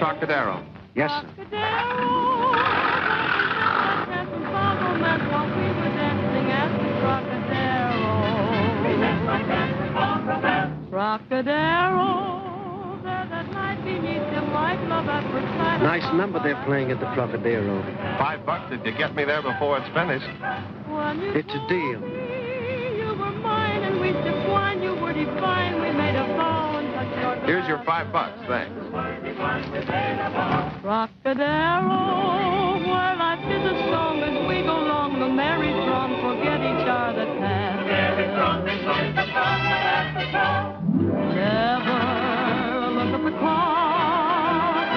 Trocadero. Yes, sir. Trocadero, there that night beneath the light, love at first sight. Nice number they're playing at the Trocadero. $5 if you get me there before it's finished. It's a deal. You were mine and we sipped wine. You were divine. We made a vow and touched our Here's your $5. Thanks. Trocadero, where life is a song as we go along the merry throng, forget each other past. Never look at the clock.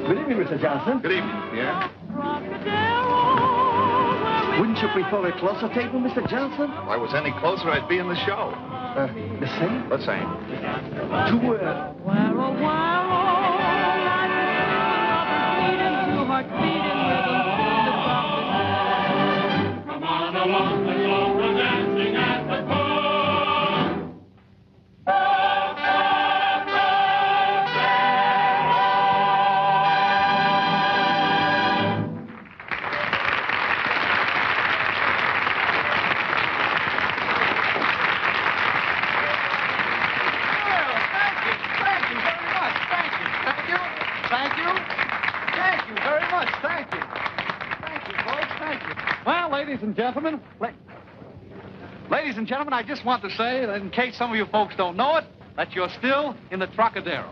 Good evening, Mr. Johnson. Good evening, Pierre. Trocadero, Wouldn't you prefer a closer table, Mr. Johnson? If I was any closer, I'd be in the show. The same? The same. To, where, oh, life is lovers meet and two hearts beat in rhythm to the Trocadero. Come on along, let's go for dancing at the pub. Ladies and gentlemen, I just want to say that in case some of you folks don't know it, that you're still in the Trocadero,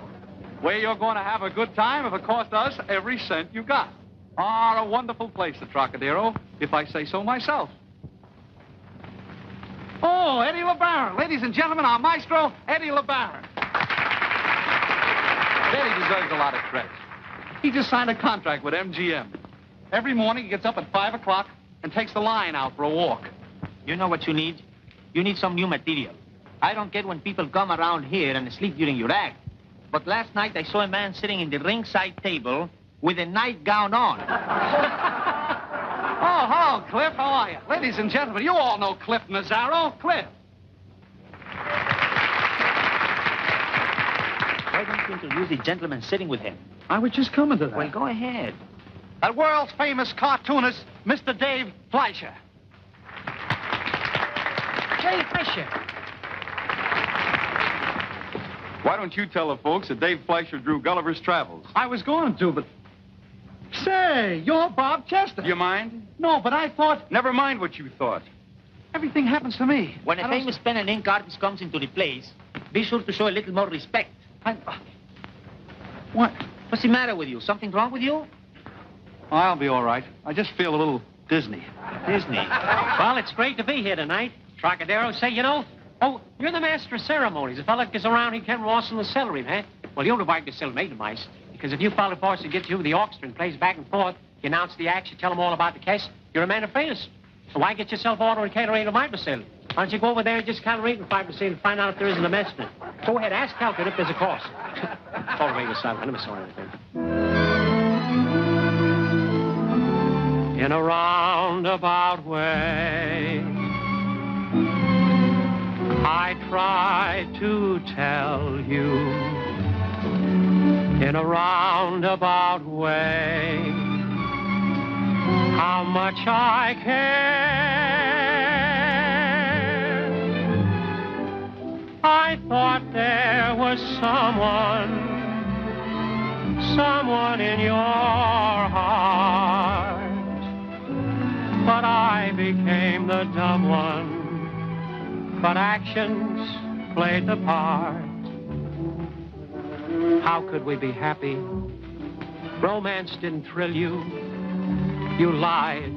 where you're going to have a good time if it costs us every cent you got. Ah, a wonderful place, the Trocadero, if I say so myself. Oh, Eddie LeBaron. Ladies and gentlemen, our maestro, Eddie LeBaron. Eddie deserves a lot of credit. He just signed a contract with MGM. Every morning he gets up at 5 o'clock and takes the line out for a walk. You know what you need? You need some new material. I don't get when people come around here and sleep during your act. But last night I saw a man sitting in the ringside table with a nightgown on. Oh, hello, Cliff. How are you? Ladies and gentlemen, you all know Cliff Mazzaro. Cliff. Why don't you introduce the gentleman sitting with him? I was just coming to that. Well, go ahead. The world's famous cartoonist, Mr. Dave Fleischer. Dave Fleischer. Why don't you tell the folks that Dave Fleischer drew Gulliver's Travels? I was going to, but... Say, you're Bob Chester. You mind? No, but I thought... Never mind what you thought. Everything happens to me. When a famous pen and ink artist comes into the place, be sure to show a little more respect. What? What's the matter with you? Something wrong with you? I'll be all right. I just feel a little Disney. Disney. Well, it's great to be here tonight. Trocadero, say, you know, oh, you're the master of ceremonies. The fella that goes around, he can Ross and the celery, man. Well, you're the wife to sell made the mice. Because if you follow the horse and get through the orchestra and plays back and forth, you announce the acts, you tell them all about the case, you're a man of famous. So why get yourself order and catering to my facility? Why don't you go over there and just calibrate and 5% and find out if there isn't a mess in it? Go ahead, ask Calvin if there's a cost. All right, I never saw anything. In a roundabout way, I tried to tell you. In a roundabout way, how much I care. I thought there was someone in your heart. But I became the dumb one. But actions played the part. How could we be happy? Romance didn't thrill you. You lied.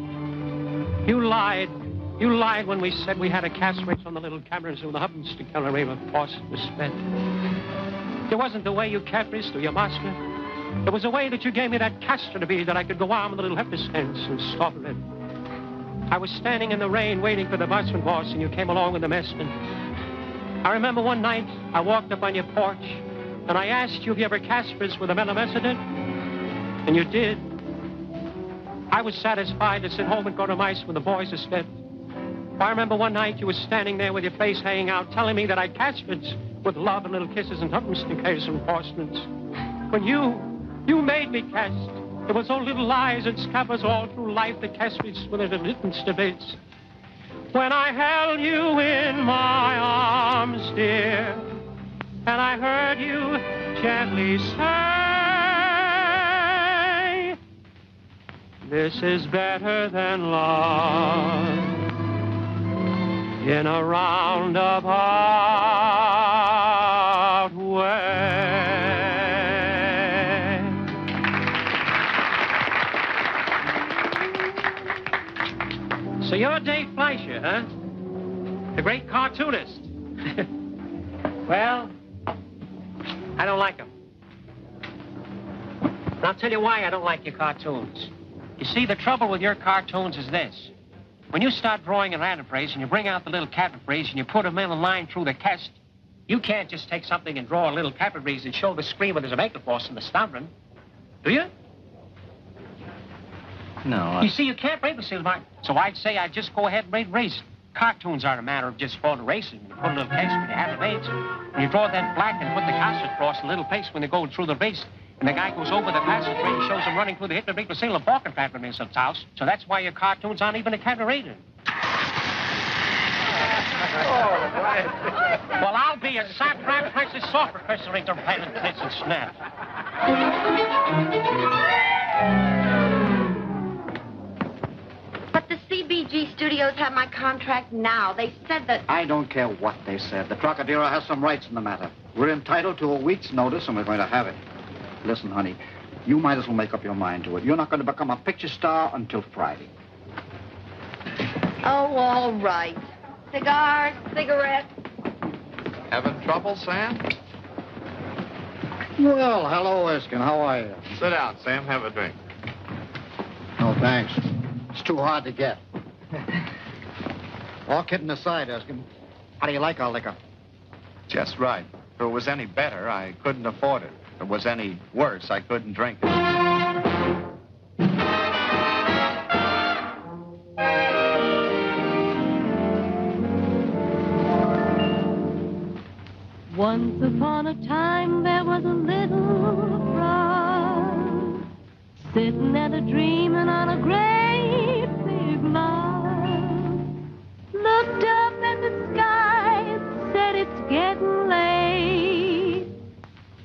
You lied. You lied when we said we had a cast race on the little cameras with the Hubbins to Colorized horse was spent. It wasn't the way you capriced or your master. It was the way that you gave me that castor to be that I could go on with a little hepticence and stopper it. I was standing in the rain waiting for the busman boss, and you came along with the messman. I remember one night I walked up on your porch, and I asked you if you ever caspers with a melamecedent, and you did. I was satisfied to sit home and go to mice when the boys had slept. I remember one night you were standing there with your face hanging out, telling me that I caspered with love and little kisses and tuppence and case and porcelains. When you made me cast. There was all little lies and scabbers all through life that cast me with a little stabits. When I held you in my arms, dear, and I heard you gently say, this is better than love in a roundabout way. So you're Dave Fleischer, huh? The great cartoonist. Well, I don't like them. And I'll tell you why I don't like your cartoons. You see, the trouble with your cartoons is this. When you start drawing an anaphrase and you bring out the little cataphrase and you put them in a line through the cast, you can't just take something and draw a little cataphrase and show the screen where there's a makeup force in the stammering. Do you? No. You see, you can't break the seal mark. So I'd say I'd just go ahead and race it. Cartoons aren't a matter of just photo racing. You put a little case when you have a base, and you draw that black and put the concert cross a little pace when they go through the race. And the guy goes over the passageway and shows him running through the hit and break the seal of balkan pattern in some house. So that's why your cartoons aren't even a cabaret. Well, I'll be a saprap Texas soft professor to play and blitz and snap. But the CBG studios have my contract now. They said that... I don't care what they said. The Trocadero has some rights in the matter. We're entitled to a week's notice, and we're going to have it. Listen, honey, you might as well make up your mind to it. You're not going to become a picture star until Friday. Oh, all right. Cigars, cigarettes. Having trouble, Sam? Well, hello, Erskine. How are you? Sit down, Sam. Have a drink. No, thanks. It's too hard to get. All kidding aside, Erskine, how do you like our liquor? Just right. If it was any better, I couldn't afford it. If it was any worse, I couldn't drink it. Once upon a time there was a little frog sitting at a dreaming on a great big log. Looked up at the sky and said it's getting late.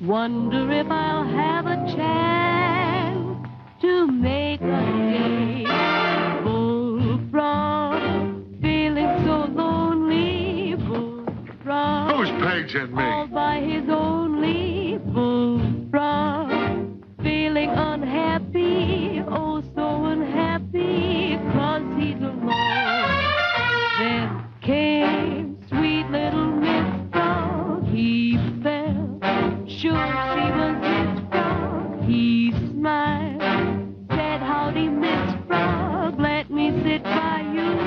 Wonder if I'll have a chance to make a day. Bullfrog, feeling so lonely. Bullfrog, Who's Paige and me? all by his only. Bullfrog, feeling unhappy, oh so unhappy, 'cause he's alone. Then came sweet little Miss Frog. He felt sure she was his frog. He smiled, said, howdy, Miss Frog, let me sit by you,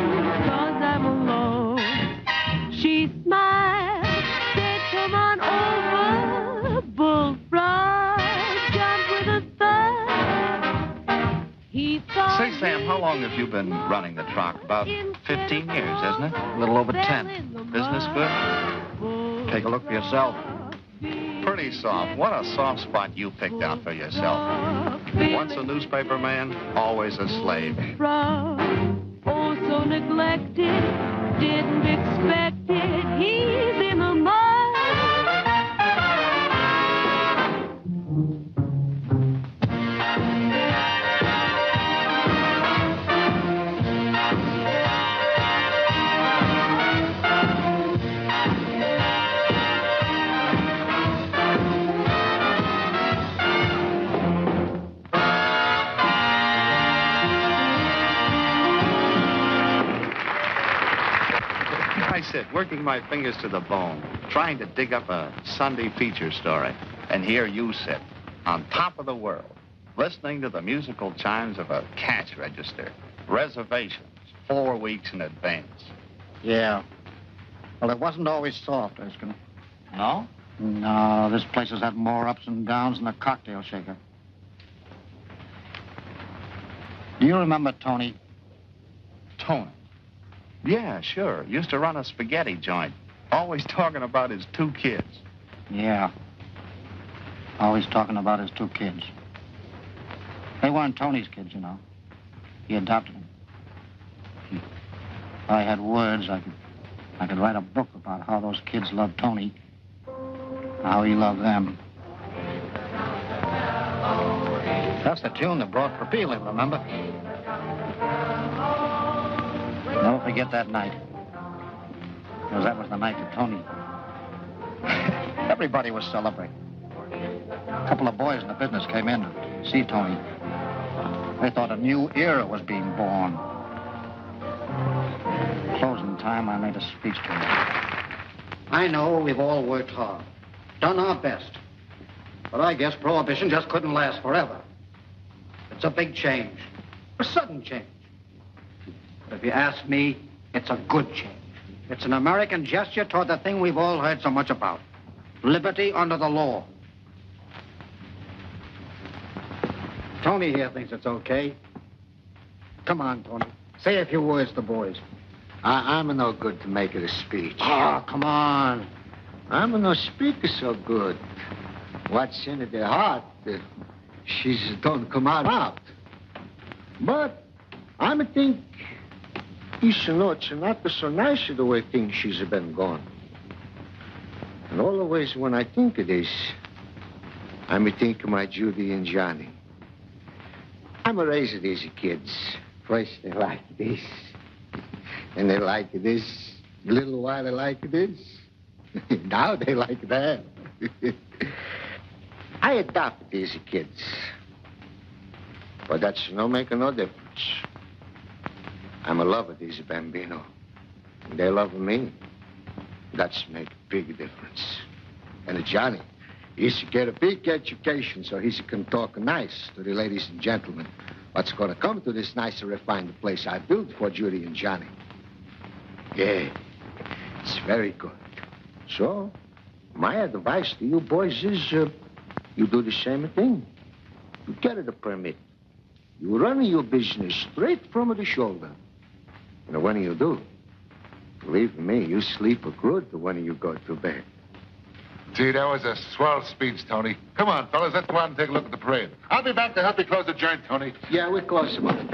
'cause I'm alone. She smiled, said, come on over, Bullfrog, jump with a thud. He thought... Say, Sam, how long have you been running the Troc? About 15 years, isn't it? A little over 10. Business good? Take a look for yourself. Pretty soft. What a soft spot you picked out for yourself. Once a newspaper man, always a slave. Frog, oh so neglected, didn't expect it, he's in the mud. I sit working my fingers to the bone, trying to dig up a Sunday feature story. And here you sit, on top of the world, listening to the musical chimes of a cash register. Reservations, 4 weeks in advance. Yeah. Well, it wasn't always soft, Erskine. No? No, this place has had more ups and downs than a cocktail shaker. Do you remember Tony? Tony? Yeah, sure. Used to run a spaghetti joint. Always talking about his 2 kids. Yeah. Always talking about his 2 kids. They weren't Tony's kids, you know. He adopted them. If I had words, I could write a book about how those kids loved Tony, how he loved them. That's the tune that brought Papili, remember? Never forget that night. Because that was the night that Tony... Everybody was celebrating. A couple of boys in the business came in to see Tony. They thought a new era was being born. Closing time, I made a speech to him. I know we've all worked hard, done our best. But I guess Prohibition just couldn't last forever. It's a big change, a sudden change. But if you ask me, it's a good change. It's an American gesture toward the thing we've all heard so much about. Liberty under the law. Tony here thinks it's okay. Come on, Tony. Say a few words to the boys. I'm no good to make it a speech. Oh, come on. I'm no speaker so good. What's in the heart, she's don't come out. But I think you should know it's not so nice the way things she's been going. And always when I think of this, I think of my Judy and Johnny. I'm raising these kids. First they like this, and they like this. A little while they like this. Now they like that. I adopted these kids. But that's no making no difference. I'm a lover of these bambino. And they love me. That's make a big difference. And Johnny, he's get a big education so he can talk nice to the ladies and gentlemen. What's going to come to this nice and refined place I built for Judy and Johnny. Yeah, it's very good. So, my advice to you boys is you do the same thing. You get a permit. You run your business straight from the shoulder. And when you do, believe me, you sleep good when you go to bed. Gee, that was a swell speech, Tony. Come on, fellas, let's go out and take a look at the parade. I'll be back to help you close the joint, Tony. Yeah, we're close about it.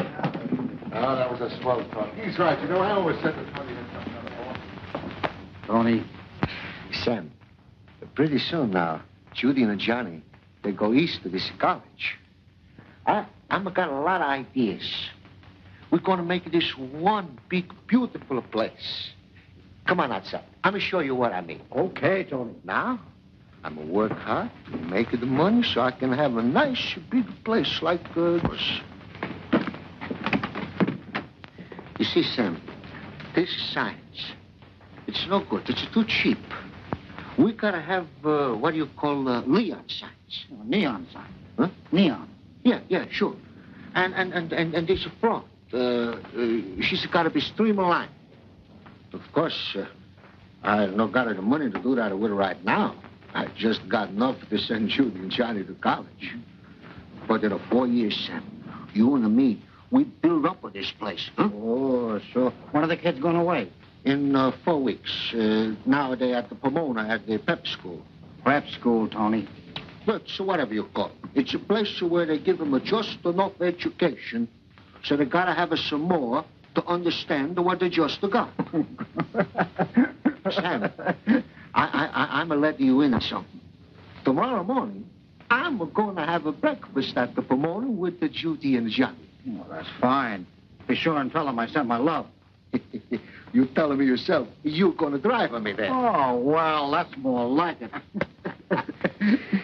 Oh, that was a swell talk. He's right. You know, I always said that Tony had something on the ball. Tony, Sam, pretty soon now, Judy and Johnny, they go east to this college. I'm got a lot of ideas. We're going to make this one big, beautiful place. Come on outside. I'm going to show you what I mean. Okay, Tony. Now, I'm going to work hard to make the money so I can have a nice, big place like this. You see, Sam, this science, it's no good. It's too cheap. We got to have, what do you call, neon signs. Neon sign. Huh? Neon. Yeah, sure. And this front, she's got to be streamlined. Of course, I no got the money to do that with her right now. I just got enough to send Judy and Johnny to college. But in 4 years, Sam, you and me, we build up with this place. Huh? Oh, so when are the kids going away? In 4 weeks. Now they're at the Pomona at the prep school. Prep school, Tony. Look, so whatever you call it. It's a place where they give them just enough education, so they got to have some more to understand what they just got. Sam, I'm letting you in on something. Tomorrow morning, I'm going to have a breakfast at the Pomona with the Judy and Johnny. Well, that's fine. Be sure and tell them I sent my love. You telling me yourself you're going to drive me there. Oh, well, that's more like it.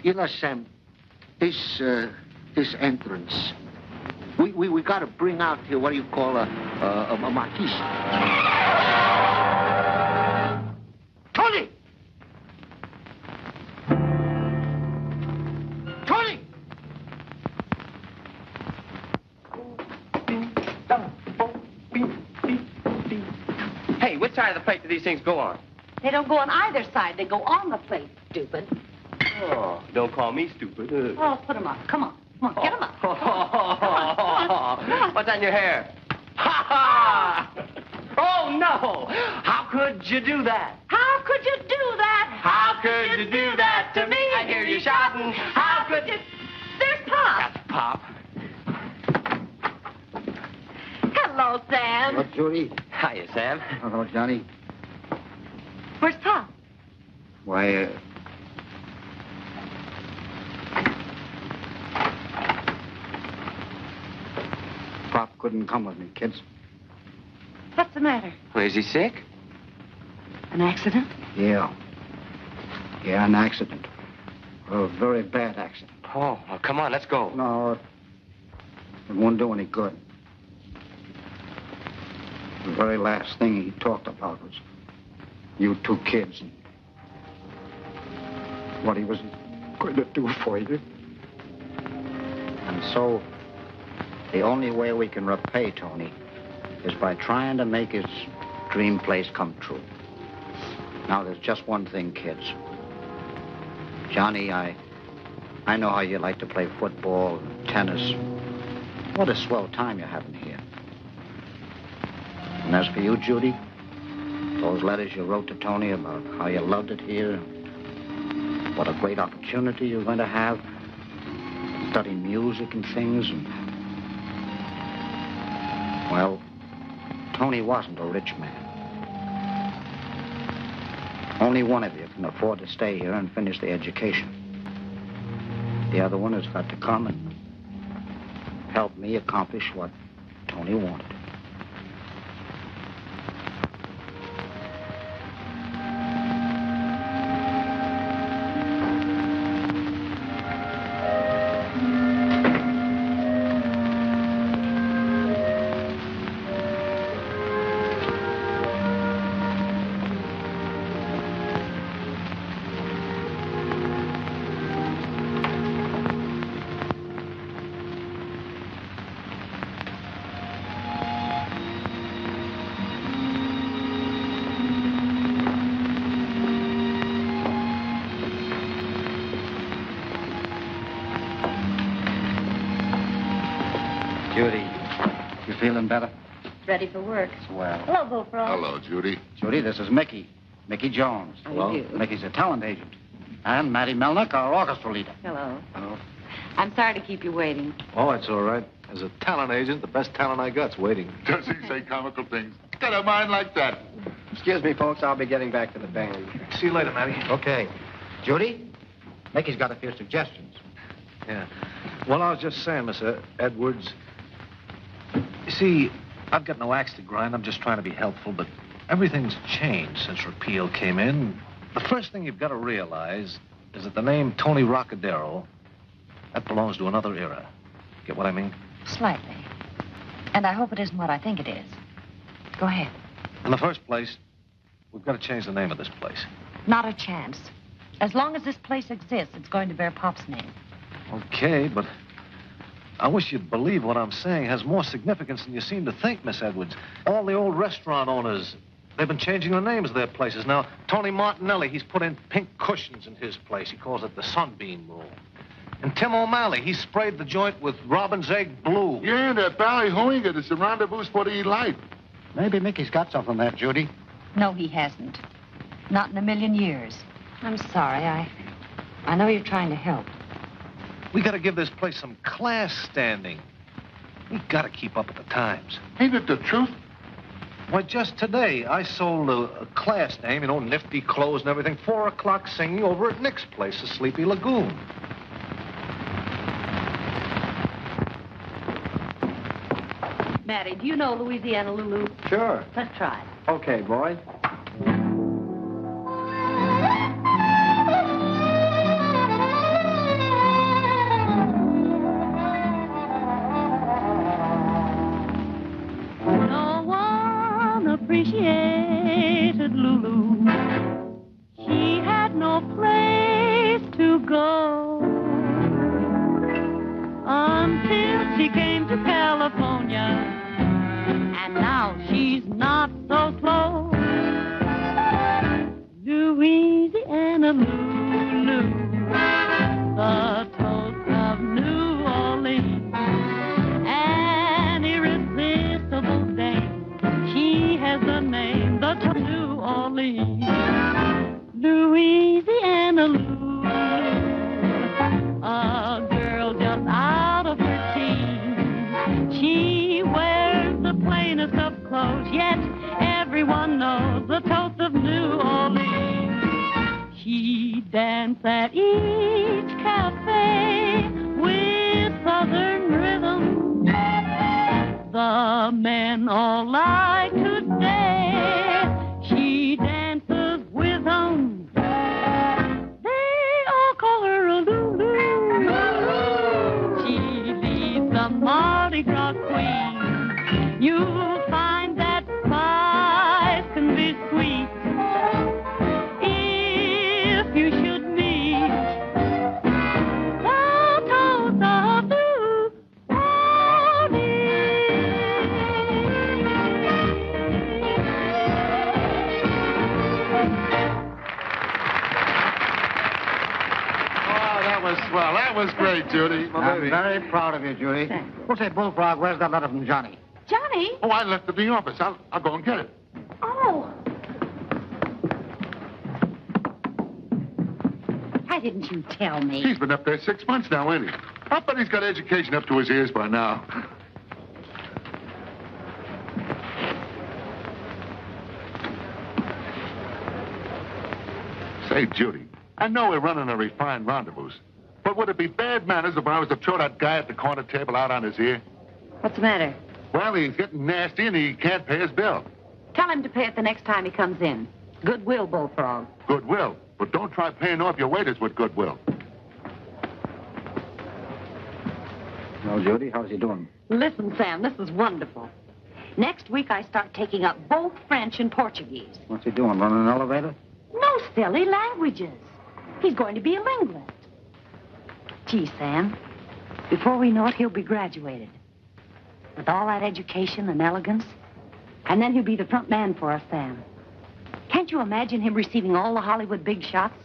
You know, Sam, this entrance, we got to bring out here what do you call a marquise. Tony! Tony! Hey, which side of the plate do these things go on? They don't go on either side. They go on the plate, stupid. Oh, don't call me stupid. Oh, put them up. Come on. Come on, get them up. Come on. What's on your hair? Ha ha! Oh, no! How could you do that? How could you do that? How could you do that to me? I hear you shouting. How goodness. There's Pop. That's Pop. Hello, Sam. Hello, Judy. Hiya, Sam. Hello, Johnny. Where's Pop? Why, Pop couldn't come with me, kids. What's the matter? Well, is he sick? An accident? Yeah. Yeah, an accident. A very bad accident. Oh, well, come on, let's go. No, it won't do any good. The very last thing he talked about was you two kids and what he was going to do for you. And so, the only way we can repay Tony is by trying to make his dream place come true. Now, there's just one thing, kids. Johnny, I know how you like to play football, tennis. What a swell time you're having here. And as for you, Judy, those letters you wrote to Tony about how you loved it here, what a great opportunity you're going to have, study music and things, and... Well, Tony wasn't a rich man. Only one of you can afford to stay here and finish the education. The other one has got to come and help me accomplish what Tony wanted. Judy, you feeling better? Ready for work. Well. Hello, Bullfrog. Hello, Judy. Judy, this is Mickey. Mickey Jones. How do you do? Mickey's a talent agent. And Matty Melnick, our orchestra leader. Hello. Hello. I'm sorry to keep you waiting. Oh, it's all right. As a talent agent, the best talent I got's waiting. Does he say comical things? Got a mind like that. Excuse me, folks. I'll be getting back to the band. See you later, Matty. Okay. Judy, Mickey's got a few suggestions. Yeah. Well, I was just saying, Miss Edwards. You see, I've got no axe to grind. I'm just trying to be helpful, but everything's changed since repeal came in. The first thing you've got to realize is that the name Tony Rocadero, that belongs to another era. Get what I mean? Slightly. And I hope it isn't what I think it is. Go ahead. In the first place, we've got to change the name of this place. Not a chance. As long as this place exists, it's going to bear Pop's name. Okay, but I wish you'd believe what I'm saying has more significance than you seem to think, Miss Edwards. All the old restaurant owners, they've been changing the names of their places. Now, Tony Martinelli, he's put in pink cushions in his place. He calls it the Sunbeam Room. And Tim O'Malley, he sprayed the joint with Robin's Egg Blue. Yeah, that ballyhooing is a rendezvous for the elite. Maybe Mickey's got something there, Judy. No, he hasn't. Not in a million years. I'm sorry. I know you're trying to help. We got to give this place some class standing. We got to keep up with the times. Ain't it the truth? Why, just today, I sold a class name, you know, nifty clothes and everything, 4 o'clock singing over at Nick's place, the Sleepy Lagoon. Matty, do you know Louisiana Lulu? Sure. Let's try it. Okay, boys. No one appreciated Lulu. She had no place to go until she came to California, and now she's not so slow. Louisiana Lulu, the toast of New Orleans, an irresistible dame. She has the name, the toast of New Orleans. Louisiana Lulu, a dance at each cafe with southern rhythm. The men all like to stay. She dances with them. They all call her a Lulu. She leads the Mardi Gras queen. You'll find that spice can be sweet if you should meet the toast of Blue That was swell. That was great, Judy. My I'm baby. very proud of you, Judy. We'll say, Bullfrog, where's that letter from Johnny? Johnny? Oh, I left it in the office. I'll go and get it. Oh. Why didn't you tell me? He's been up there 6 months now, ain't he? I bet he's got education up to his ears by now. Say, Judy, I know we're running a refined rendezvous, but would it be bad manners if I was to throw that guy at the corner table out on his ear? What's the matter? Well, he's getting nasty and he can't pay his bill. Tell him to pay it the next time he comes in. Goodwill, Bullfrog. Goodwill, but don't try paying off your waiters with goodwill. Well, Judy, how's he doing? Listen, Sam, this is wonderful. Next week I start taking up both French and Portuguese. What's he doing, running an elevator? No silly languages. He's going to be a linguist. Gee, Sam, before we know it, he'll be graduated. With all that education and elegance. And then he'll be the front man for us, Sam. Can't you imagine him receiving all the Hollywood big shots?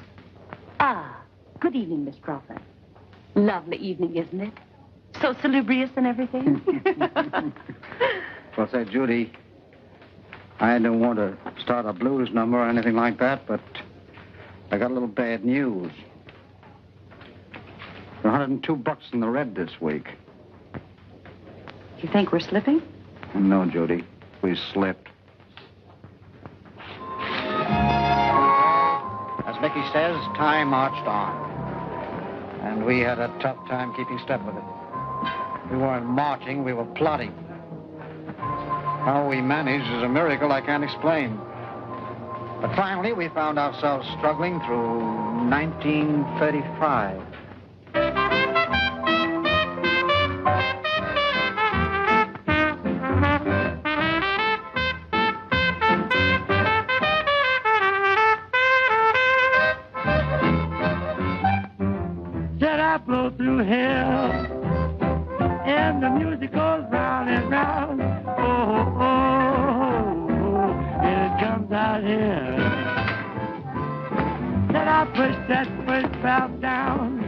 Ah, good evening, Miss Crawford. Lovely evening, isn't it? So salubrious and everything. Well, say, Judy, I don't want to start a blues number or anything like that, but I got a little bad news. There are $102 in the red this week. You think we're slipping? No, Judy, we slipped. As Mickey says, time marched on. And we had a tough time keeping step with it. We weren't marching, we were plodding. How we managed is a miracle I can't explain. But finally, we found ourselves struggling through 1935. Said I blow through hell, and the music goes round and round. Oh, oh, oh, and it comes out here. Said I push that first valve down.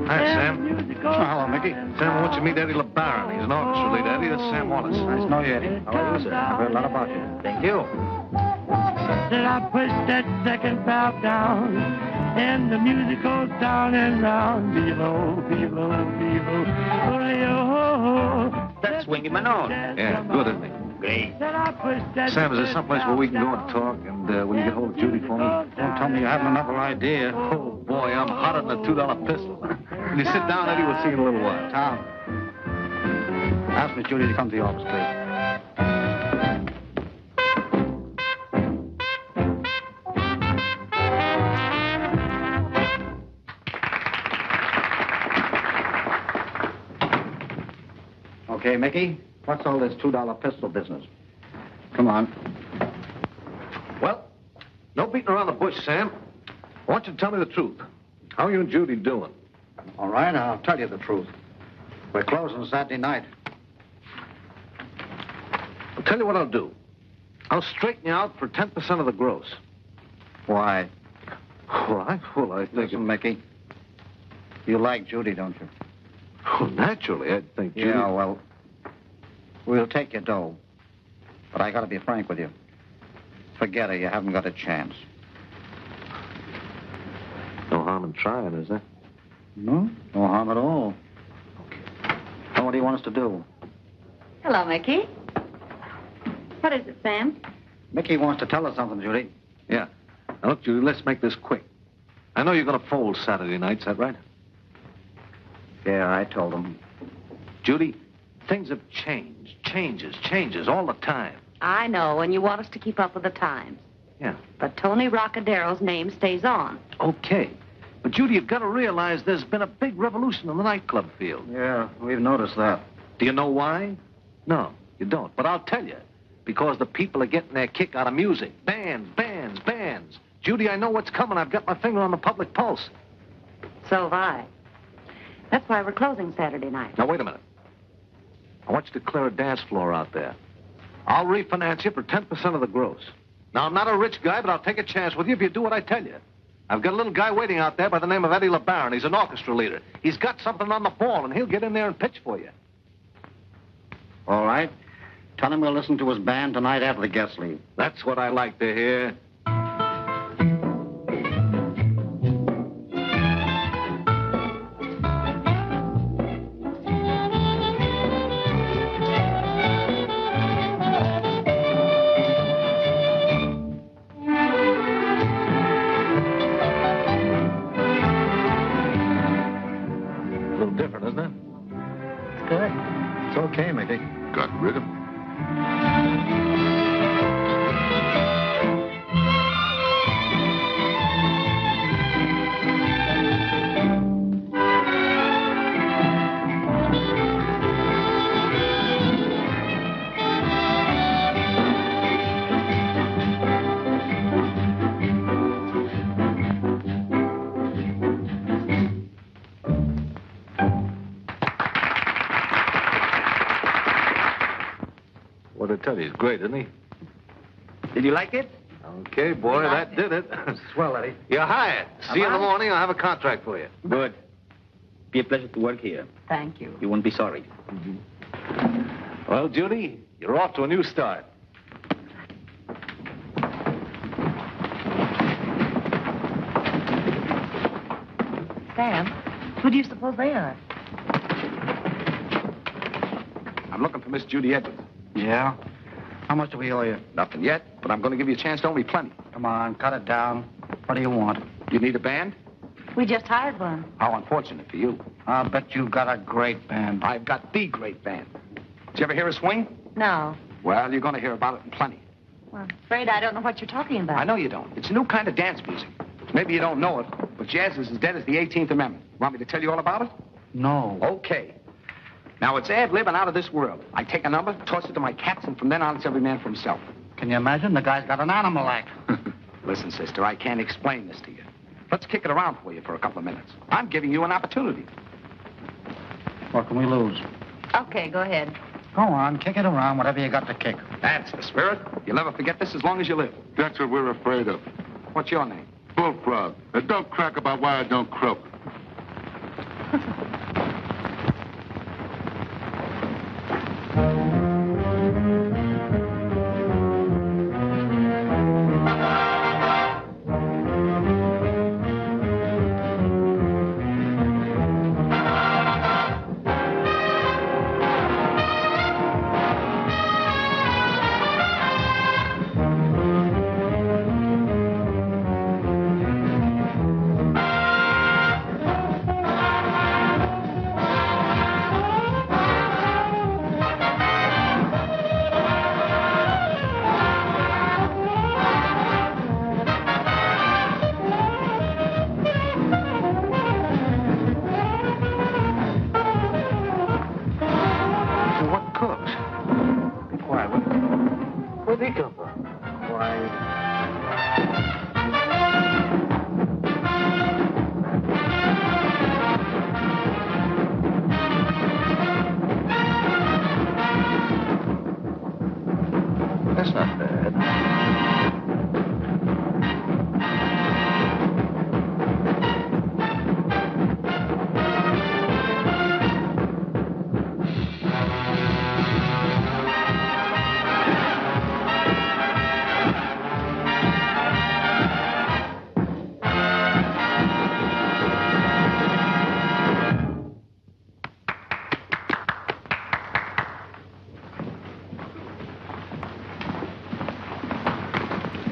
Hi, Sam. Hello, Mickey. Sam wants you to meet Eddie LeBaron. He's an orchestra leader. Eddie, this is Sam Wallace. Nice to know you, Eddie. How are you, sir? I've heard a lot about you. Thank you. Said I push that second valve down, and the music goes down and round. Below, below, below. Oh, That's Swinging Manon. Yeah, good, isn't he? Great. Sam, is there someplace where we can go and talk, and will you get hold of Judy for me? Don't tell me you haven't another idea. Oh, boy, I'm hotter than a $2 pistol. When you sit down, Eddie, we'll see you in a little while. Tom, ask Miss Judy to come to the office, please. Okay, Mickey, what's all this $2 pistol business? Come on. Well, no beating around the bush, Sam. I want you to tell me the truth. How are you and Judy doing? All right, I'll tell you the truth. We're closing Saturday night. I'll tell you what I'll do. I'll straighten you out for 10% of the gross. Why? Why? Well, I think... Listen, Mickey, you like Judy, don't you? Oh, naturally, I'd think Judy... Yeah, well, we'll take your dough. But I gotta be frank with you. Forget it, you haven't got a chance. No harm in trying, is there? No harm at all. Okay. Now, what do you want us to do? Hello, Mickey. What is it, Sam? Mickey wants to tell us something, Judy. Yeah. Now, look, Judy, let's make this quick. I know you're going to fold Saturday night, is that right? Yeah, I told him. Judy, things have changed. Changes all the time. I know, and you want us to keep up with the times. Yeah. But Tony Rocadero's name stays on. Okay. But, Judy, you've got to realize there's been a big revolution in the nightclub field. Yeah, we've noticed that. Do you know why? No, you don't. But I'll tell you. Because the people are getting their kick out of music. Bands. Judy, I know what's coming. I've got my finger on the public pulse. So have I. That's why we're closing Saturday night. Now, wait a minute. I want you to clear a dance floor out there. I'll refinance you for 10% of the gross. Now, I'm not a rich guy, but I'll take a chance with you if you do what I tell you. I've got a little guy waiting out there by the name of Eddie LeBaron. He's an orchestra leader. He's got something on the ball, and he'll get in there and pitch for you. All right. Tell him we'll listen to his band tonight after the guests leave. That's what I like to hear. A little different, isn't it? Good. It's okay, Mickey. Got rhythm. What'd I tell you? He's great, isn't he? Did you like it? Okay, boy, that did it. Swell, Eddie. You're hired. See you in the morning. I'll have a contract for you. Good. Be a pleasure to work here. Thank you. You won't be sorry. Well, Judy, you're off to a new start. Sam, who do you suppose they are? I'm looking for Miss Judy Edwards. Yeah? How much do we owe you? Nothing yet, but I'm going to give you a chance to owe me plenty. Come on, cut it down. What do you want? You need a band? We just hired one. How unfortunate for you. I'll bet you got a great band. I've got the great band. Did you ever hear a swing? No. Well, you're going to hear about it in plenty. Well, I'm afraid I don't know what you're talking about. I know you don't. It's a new kind of dance music. Maybe you don't know it, but jazz is as dead as the 18th Amendment. Want me to tell you all about it? No. Okay. Now, it's ad-lib and out of this world. I take a number, toss it to my cats, and from then on, it's every man for himself. Can you imagine? The guy's got an animal act. Listen, sister, I can't explain this to you. Let's kick it around for you for a couple of minutes. I'm giving you an opportunity. What can we lose? Okay, go ahead. Go on, kick it around, whatever you got to kick. That's the spirit. You'll never forget this as long as you live. That's what we're afraid of. What's your name? Bullfrog. And don't crack about why I don't croak. That's not bad.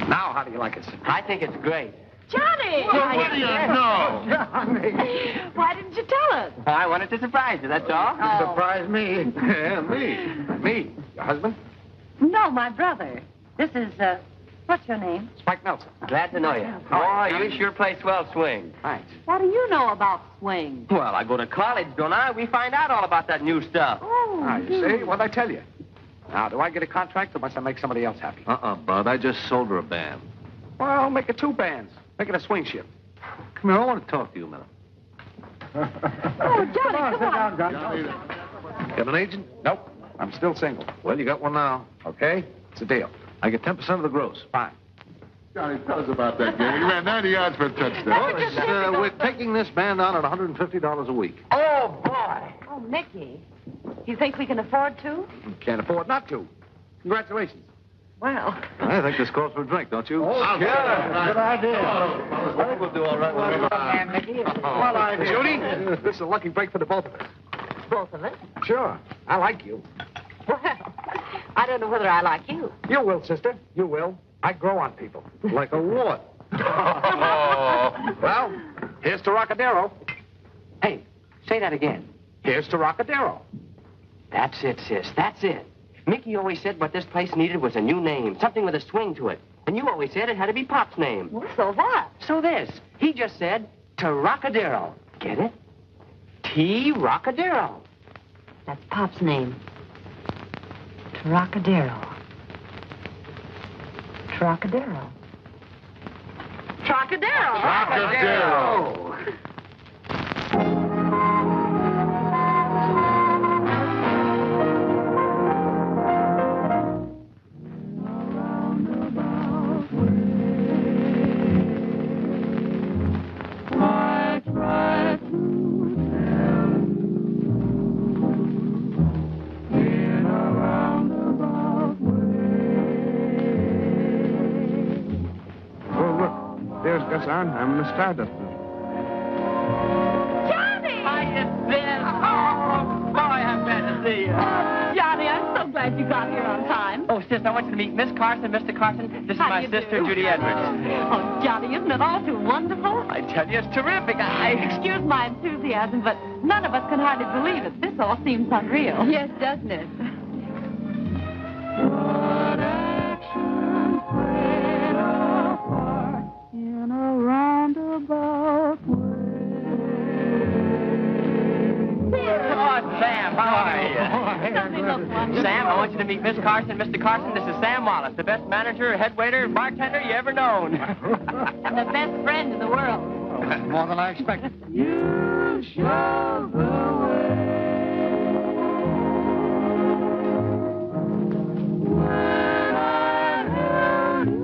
Now, how do you like it, sister? I think it's great. Johnny! What do you know? Why didn't you tell us? I wanted to surprise you, that's all. Surprise me. Yeah, me. Your husband? No, my brother. This is, what's your name? Spike Nelson. Glad to know you. Oh, you sure play swell swing. Thanks. What do you know about swing? Well, I go to college, don't I? We find out all about that new stuff. Oh, You see? What'd I tell you? Now, do I get a contract or must I make somebody else happy? Bud. I just sold her a band. Well, make it 2 bands. Make it a swing shift. Come here, I want to talk to you a minute. Oh, Johnny, come on. You got an agent? Nope. I'm still single. Well, you got one now. Okay? It's a deal. I get 10% of the gross. Fine. Johnny, tell us about that game. You ran 90 yards for a touchdown. We're taking this band on at $150 a week. Oh, boy. Oh, Mickey. You think we can afford to? Can't afford not to. Congratulations. Well. I think this calls for a drink, don't you? Oh, good idea. I think we'll do all right. Well, Judy, this is a lucky break for the both of us. Both of us? Sure. I like you. Well, I don't know whether I like you. You will, sister. You will. I grow on people. Like a what? Well, here's to Rocadero. Hey, say that again. Here's to Rocadero. That's it, sis. That's it. Mickey always said what this place needed was a new name, something with a swing to it. And you always said it had to be Pop's name. Well, so what? So this. He just said, to Rocadero. Get it? T. Rocadero. That's Pop's name. Trocadero. Trocadero. Trocadero. Rocadero. I'm in the Stardust. Johnny! Hiya, sis. Oh, boy, I'm glad to see you. Johnny, I'm so glad you got here on time. Oh, sis, I want you to meet Miss Carson, Mr. Carson. This is How my do you sister, do? Judy Edwards. Oh, Johnny, isn't it all too wonderful? I tell you, it's terrific. Excuse my enthusiasm, but none of us can hardly believe it. This all seems unreal. Yes, doesn't it? In a roundabout way. Oh, Sam, how are you? Doesn't he look wonderful? Sam, I want you to meet Miss Carson, Mr. Carson. This is Sam Wallace, the best manager, head waiter, bartender you ever known. And the best friend in the world. More than I expected. You show the way. When I held you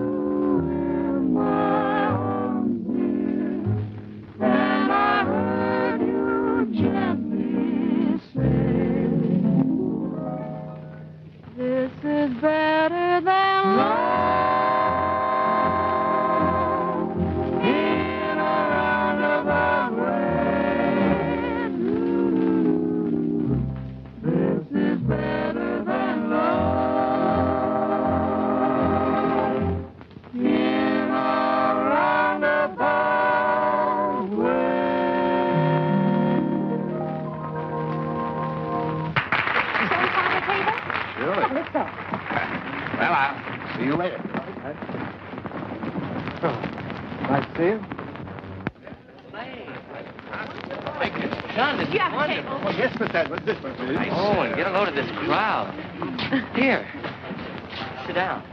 in my arms, dear, and I heard you gently say, this is better than love. In a roundabout way. This is better than love. In a roundabout way. Shall we find a table? Sure. Come, let's go. Well, I'll see you later. Nice to see you. Son, this is You have a wonderful. table. Yes, Miss Edwards, this one, please. Oh, and get a load of this crowd. Here, sit down.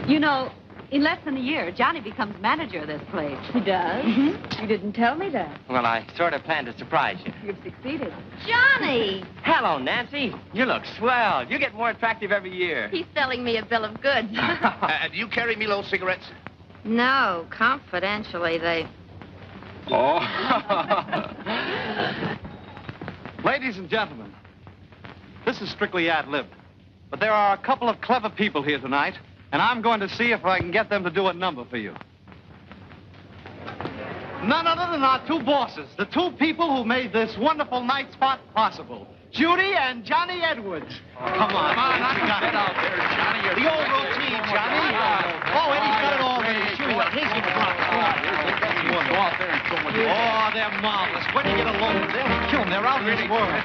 You know, in less than a year, Johnny becomes manager of this place. He does? Mm-hmm. You didn't tell me that. Well, I sort of planned to surprise you. You've succeeded. Johnny! Hello, Nancy. You look swell. You get more attractive every year. He's selling me a bill of goods. Do you carry Milo cigarettes? No, confidentially, they... Oh. Ladies and gentlemen, this is strictly ad-lib. But there are a couple of clever people here tonight, and I'm going to see if I can get them to do a number for you. None other than our two bosses, the two people who made this wonderful night spot possible. Judy and Johnny Edwards. Come on, what you got out there, Johnny? The old routine, Johnny. Oh, Eddie's got it all ready. Judy, please give a drop. Oh, they're marvelous. When you get along with them, they'll kill them. They're out of this world.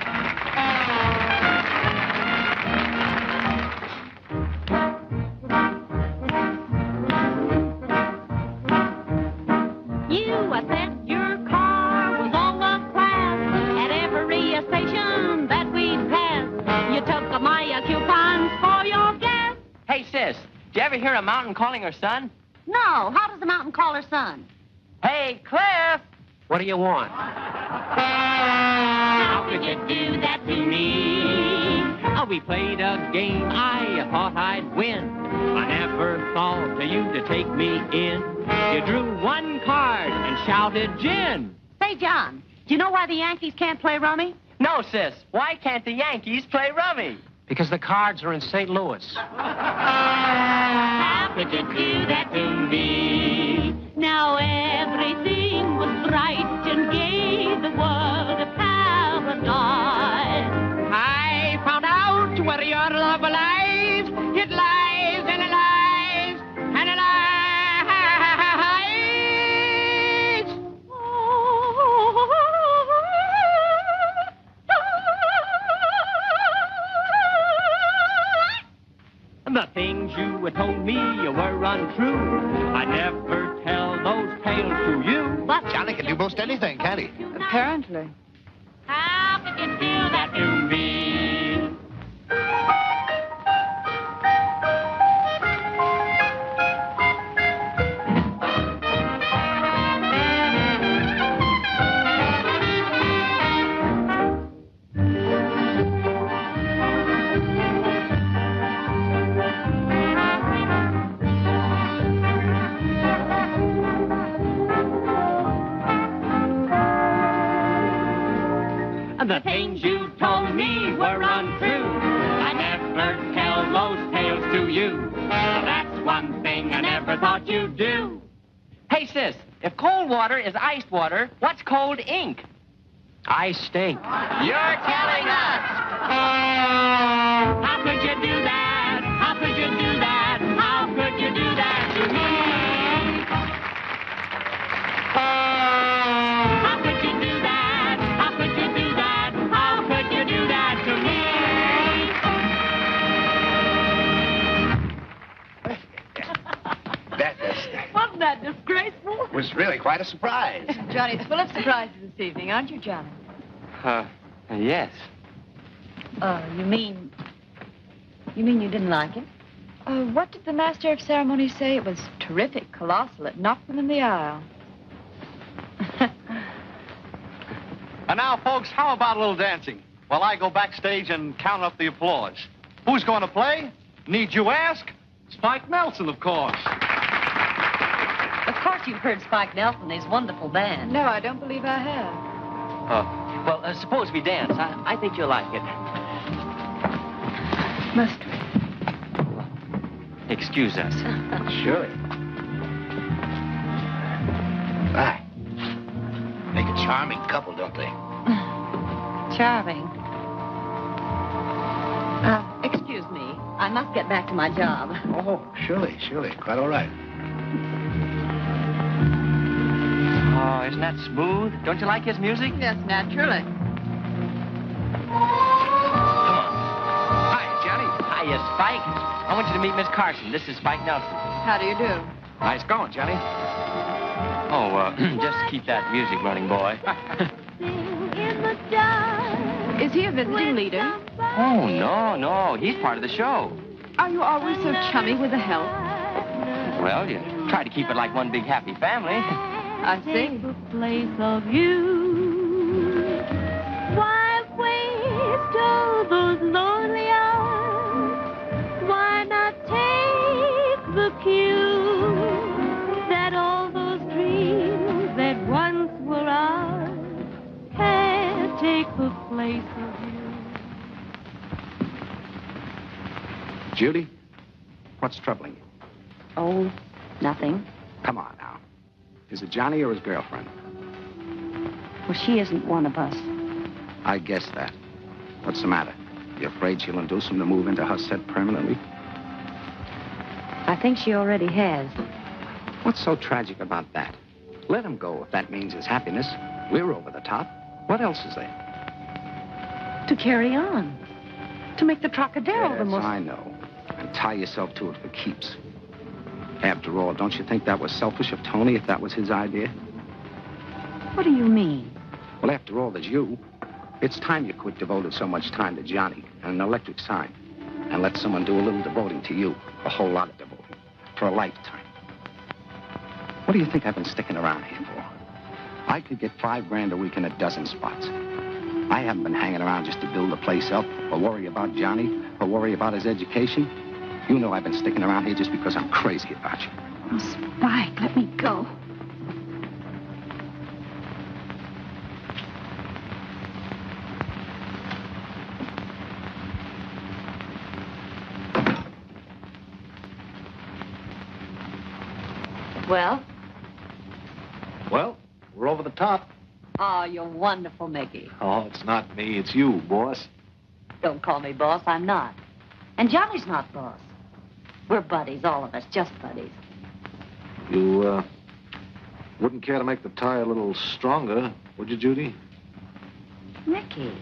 You, I said your car was all the class at every station that we passed. You took my coupons for your gas. Hey, sis, did you ever hear a mountain calling her son? No, how does the mountain call her son? Hey, Cliff! What do you want? How could you do that to me? Oh, we played a game I thought I'd win. I never thought for you to take me in. You drew one card and shouted gin. Say, John, do you know why the Yankees can't play rummy? No, sis. Why can't the Yankees play rummy? Because the cards are in St. Louis. How could you do that to me? Now everything was bright and gay, the world a paradise. I found out where your love lies. It lies and it lies and it lies. The things you had told me were untrue. I never tell those tales to you. But Johnny can do most anything, can't he? Apparently. How could you do that to me? The things you told me were untrue. I never tell those tales to you. That's one thing I never thought you'd do. Hey, sis, if cold water is iced water, what's cold ink? I stink. You're telling us. How could you do that? How could you do that? How could you do that to me? How could you do that? How could you do that? How could you do that to me? Wasn't that disgraceful? Was really quite a surprise. Johnny's full of surprises this evening, aren't you, Johnny? Yes. You mean you didn't like it? What did the master of ceremonies say? It was terrific, colossal. It knocked them in the aisle. And now, folks, how about a little dancing? While I go backstage and count up the applause. Who's going to play? Need you ask? Spike Nelson, of course. of course you've heard Spike Nelson, his wonderful band. No, I don't believe I have. Well, suppose we dance. I think you'll like it. Must we? Excuse us. Surely. Right. Make a charming couple, don't they? Charming. Excuse me. I must get back to my job. Oh, surely. Quite all right. Oh, isn't that smooth? Don't you like his music? Yes, naturally. Hi, Johnny. Hiya, Spike. I want you to meet Miss Carson. This is Spike Nelson. How do you do? Nice going, Johnny. Oh, just keep that music running, boy. Is he a visiting leader? Oh, no. He's part of the show. Are you always so chummy with the help? Well, you try to keep it like one big happy family. I see. The place of you. Why waste all those lonely hours? Why not take the cue that all those dreams that once were ours can't take the place of you? Judy, what's troubling you? Oh, nothing. Come on now. Is it Johnny or his girlfriend? Well, she isn't one of us. I guess that. What's the matter? You afraid she'll induce him to move into her set permanently? I think she already has. What's so tragic about that? Let him go if that means his happiness. We're over the top. What else is there? To carry on. To make the Trocadero the Yes, most... I know. And tie yourself to it for keeps. After all, don't you think that was selfish of Tony if that was his idea? What do you mean? Well, after all, there's you. It's time you quit devoting so much time to Johnny and an electric sign. And let someone do a little devoting to you. A whole lot of devoting. For a lifetime. What do you think I've been sticking around here for? I could get $5 a week in a dozen spots. I haven't been hanging around just to build the place up, or worry about Johnny, or worry about his education. You know I've been sticking around here just because I'm crazy about you. Oh, Spike, let me go. Well? Well, we're over the top. Oh, you're wonderful, Mickey. Oh, it's not me, it's you, boss. Don't call me boss, I'm not. And Johnny's not boss. We're buddies, all of us, just buddies. You, wouldn't care to make the tie a little stronger, would you, Judy? Mickey.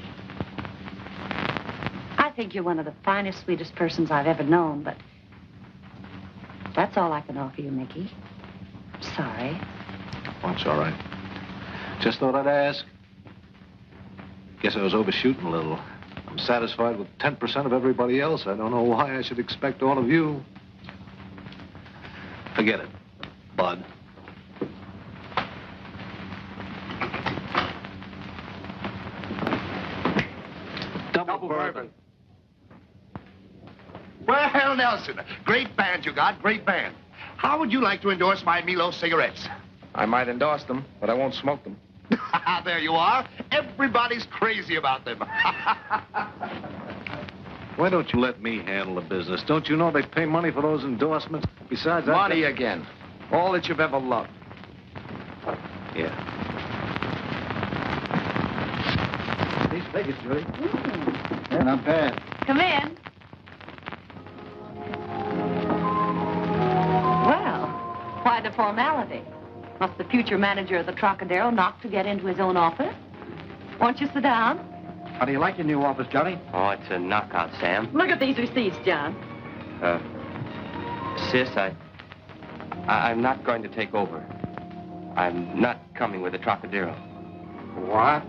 I think you're one of the finest, sweetest persons I've ever known, but that's all I can offer you, Mickey. Sorry. Oh, it's all right. Just thought I'd ask. Guess I was overshooting a little. I'm satisfied with 10% of everybody else. I don't know why I should expect all of you. Forget it, bud. Double bourbon. Well, Nelson, great band you got, great band. How would you like to endorse my Milo cigarettes? I might endorse them, but I won't smoke them. There you are. Everybody's crazy about them. Why don't you let me handle the business? Don't you know they pay money for those endorsements? Besides, Money again. All that you've ever loved. Yeah. These figures, Judy. They're not bad. Come in. Well, why the formality? Must the future manager of the Trocadero knock to get into his own office? Won't you sit down? How do you like your new office, Johnny? Oh, it's a knockout, Sam. Look at these receipts, John. Sis, I'm not going to take over. I'm not coming with the Trocadero. What?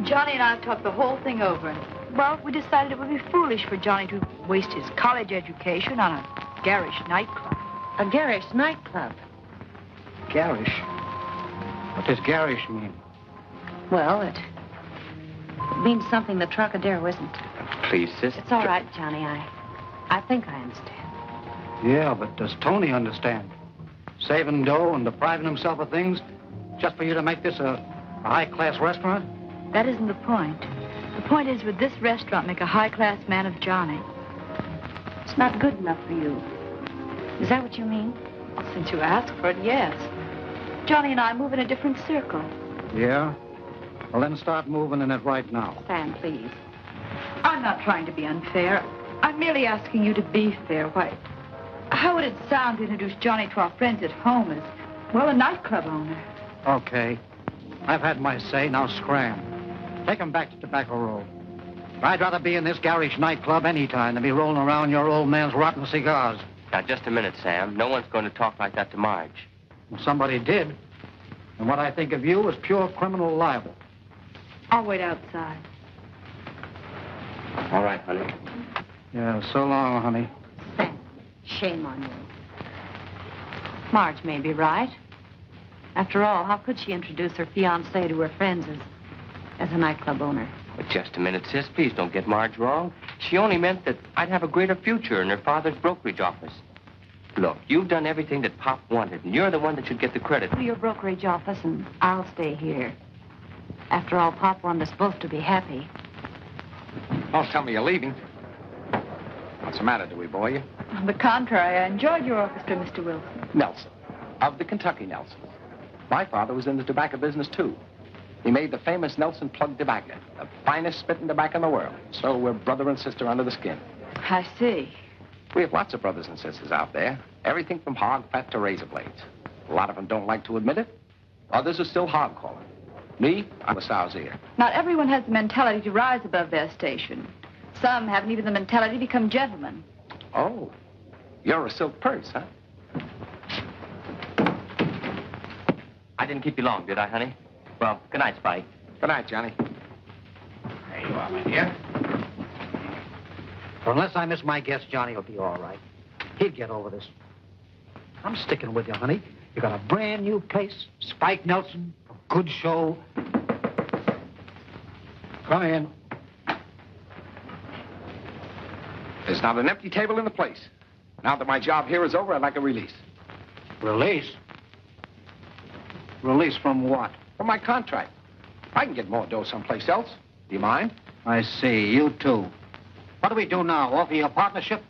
Johnny and I talked the whole thing over. Well, we decided it would be foolish for Johnny to waste his college education on a garish nightclub. A garish nightclub. Garish? What does garish mean? Well, it means something the Trocadero isn't. Please, sis. It's all right, Johnny. I think I understand. Yeah, but does Tony understand? Saving dough and depriving himself of things just for you to make this a high-class restaurant? That isn't the point. The point is, would this restaurant make a high-class man of Johnny? It's not good enough for you. Is that what you mean? Since you asked for it, yes. Johnny and I move in a different circle. Yeah? Well, then start moving in it right now. Sam, please. I'm not trying to be unfair. I'm merely asking you to be fair. Why, how would it sound to introduce Johnny to our friends at home as, well, a nightclub owner? Okay. I've had my say, now scram. Take him back to Tobacco Row. I'd rather be in this garish nightclub any time than be rolling around your old man's rotten cigars. Now, just a minute, Sam. No one's going to talk like that to Marge. Well, somebody did. And what I think of you is pure criminal libel. I'll wait outside. All right, honey. Yeah, so long, honey. Sam, shame on you. Marge may be right. After all, how could she introduce her fiancé to her friends as a nightclub owner? But just a minute, sis. Please don't get Marge wrong. She only meant that I'd have a greater future in her father's brokerage office. Look, you've done everything that Pop wanted, and you're the one that should get the credit. To your brokerage office, and I'll stay here. After all, Pop wanted us both to be happy. Don't tell me you're leaving. What's the matter? Do we bore you? On the contrary, I enjoyed your orchestra, Mr. Wilson. Nelson, of the Kentucky Nelsons. My father was in the tobacco business, too. He made the famous Nelson plug tobacco, the finest spitting tobacco in the world. So we're brother and sister under the skin. I see. We have lots of brothers and sisters out there. Everything from hog fat to razor blades. A lot of them don't like to admit it. Others are still hog calling. Me, I'm a sow's ear. Not everyone has the mentality to rise above their station. Some haven't even the mentality to become gentlemen. Oh, you're a silk purse, huh? I didn't keep you long, did I, honey? Well, good night, Spike. Good night, Johnny. There you are, my dear. Well, unless I miss my guess, Johnny will be all right. He'll get over this. I'm sticking with you, honey. You got a brand new place, Spike Nelson, a good show. Come in. There's not an empty table in the place. Now that my job here is over, I'd like a release. Release? Release from what? From my contract. I can get more dough someplace else. Do you mind? I see. You too. What do we do now? Offer you a partnership?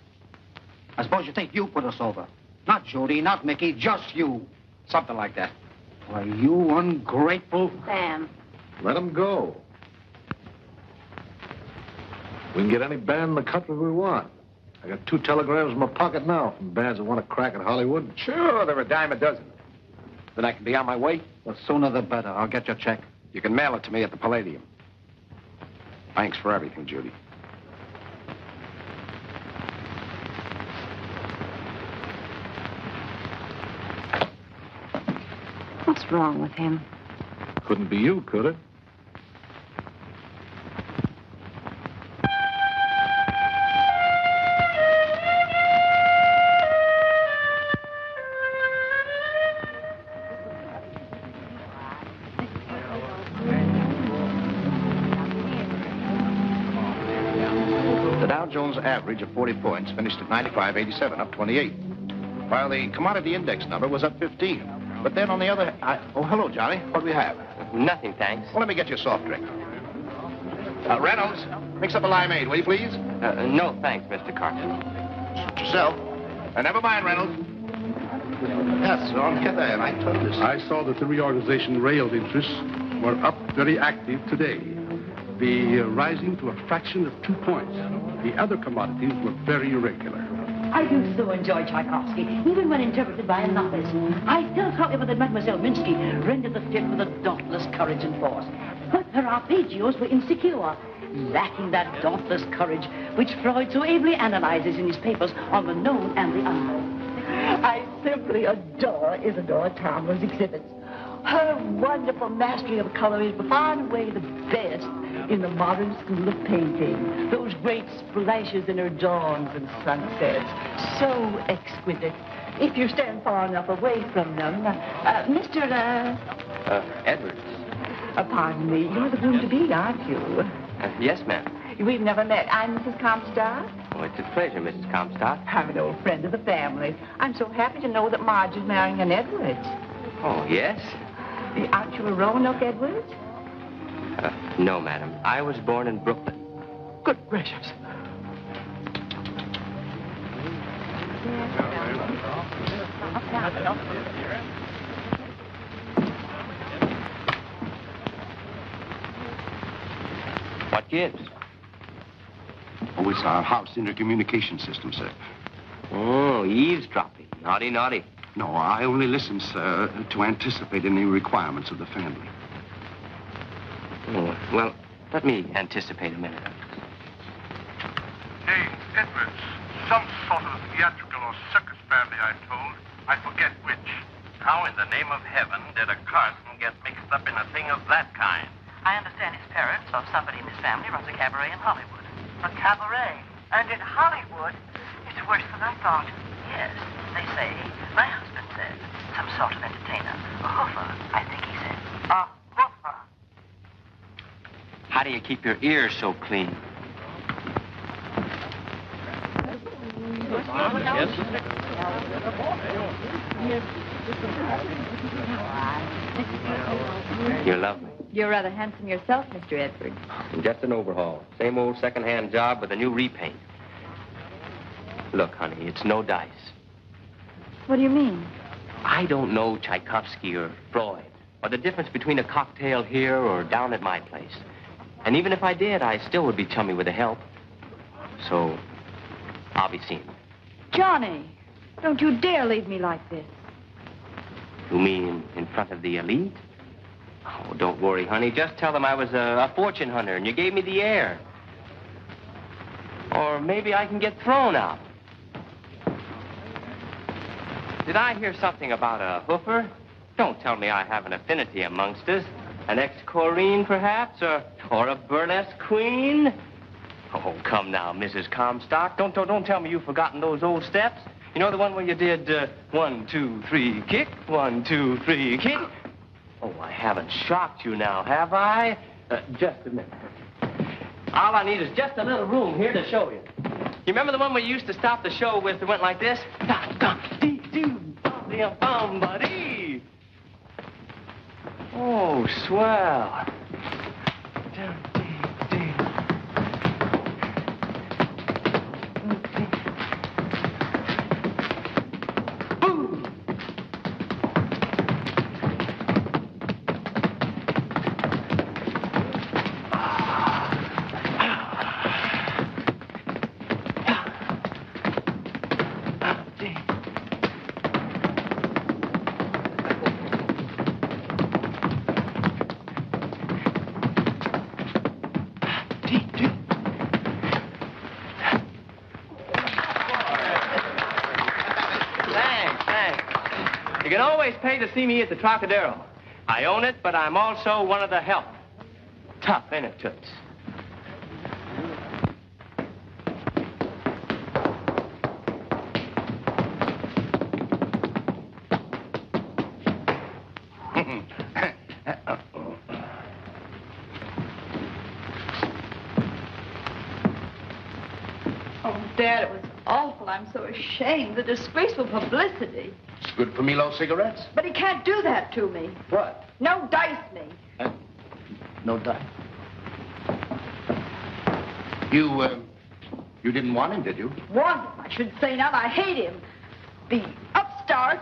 I suppose you think you put us over. Not Judy, not Mickey, just you. Something like that. Why, you ungrateful... Sam. Let him go. We can get any band in the country we want. I got 2 telegrams in my pocket now from bands that want to crack at Hollywood. Sure, they're a dime a dozen. Then I can be on my way. The sooner the better. I'll get your check. You can mail it to me at the Palladium. Thanks for everything, Judy. What's wrong with him? Couldn't be you, could it? The Dow Jones average of 40 points finished at 95.87, up 28. While the commodity index number was up 15. But then on the other... Oh, hello, Johnny. What do we have? Nothing, thanks. Well, let me get you a soft drink. Reynolds, mix up a limeade, will you, please? No, thanks, Mr. Carson. Suit yourself. Never mind, Reynolds. Yes, on there. I told you so. I saw that the reorganization rail interests were up very active today. The rising to a fraction of 2 points. The other commodities were very irregular. I do so enjoy Tchaikovsky, even when interpreted by a novice. I felt, however, that Mademoiselle Minsky rendered the fifth with a dauntless courage and force. But her arpeggios were insecure, lacking that dauntless courage which Freud so ably analyzes in his papers on the known and the unknown. I simply adore Isadora Tomlin's exhibits. Her wonderful mastery of color is far and away the best in the modern school of painting. Those great splashes in her dawns and sunsets. So exquisite. If you stand far enough away from them. Mr. Edwards. Pardon me. You're the groom to be, aren't you? Yes, ma'am. We've never met. I'm Mrs. Comstock. Oh, it's a pleasure, Mrs. Comstock. I'm an old friend of the family. I'm so happy to know that Marge is marrying an Edwards. Oh, yes? Aren't you a Roanoke Edwards? No, madam. I was born in Brooklyn. Good gracious. What gives? Oh, it's our house intercommunication system, sir. Oh, eavesdropping. Naughty, naughty. No, I only listen, sir, to anticipate any requirements of the family. Oh, well, let me anticipate a minute. James Edwards. Some sort of theatrical or circus family, I'm told. I forget which. How in the name of heaven did a Carson get mixed up in a thing of that kind? I understand his parents or somebody in his family runs a cabaret in Hollywood. A cabaret? And in Hollywood? It's worse than I thought. Yes, they say. My husband said. Some sort of entertainer. A hoofer, I think he said. A hoofer. How do you keep your ears so clean? You're lovely. You're rather handsome yourself, Mr. Edwards. Just an overhaul. Same old second-hand job with a new repaint. Look, honey, it's no dice. What do you mean? I don't know Tchaikovsky or Freud, or the difference between a cocktail here or down at my place. And even if I did, I still would be chummy with the help. So, I'll be seeing you. Johnny, don't you dare leave me like this. You mean in front of the elite? Oh, don't worry, honey. Just tell them I was a fortune hunter and you gave me the air. Or maybe I can get thrown out. Did I hear something about a hoofer? Don't tell me I have an affinity amongst us. An ex-Corrine, perhaps, or a burlesque queen? Oh, come now, Mrs. Comstock. Don't tell me you've forgotten those old steps. You know the one where you did 1, 2, 3, kick, 1, 2, 3, kick? Oh, I haven't shocked you now, have I? Just a minute. All I need is just a little room here to show you. You remember the one we used to stop the show with that went like this? Oh, swell. You can always pay to see me at the Trocadero. I own it, but I'm also one of the help. Tough, ain't it, Toots? Oh, Dad, it was awful. I'm so ashamed. The disgraceful publicity. It's good for Milo cigarettes. But he can't do that to me. What? No dice me. No doubt. You didn't want him, did you? Want him, I should say not. I hate him. The upstart.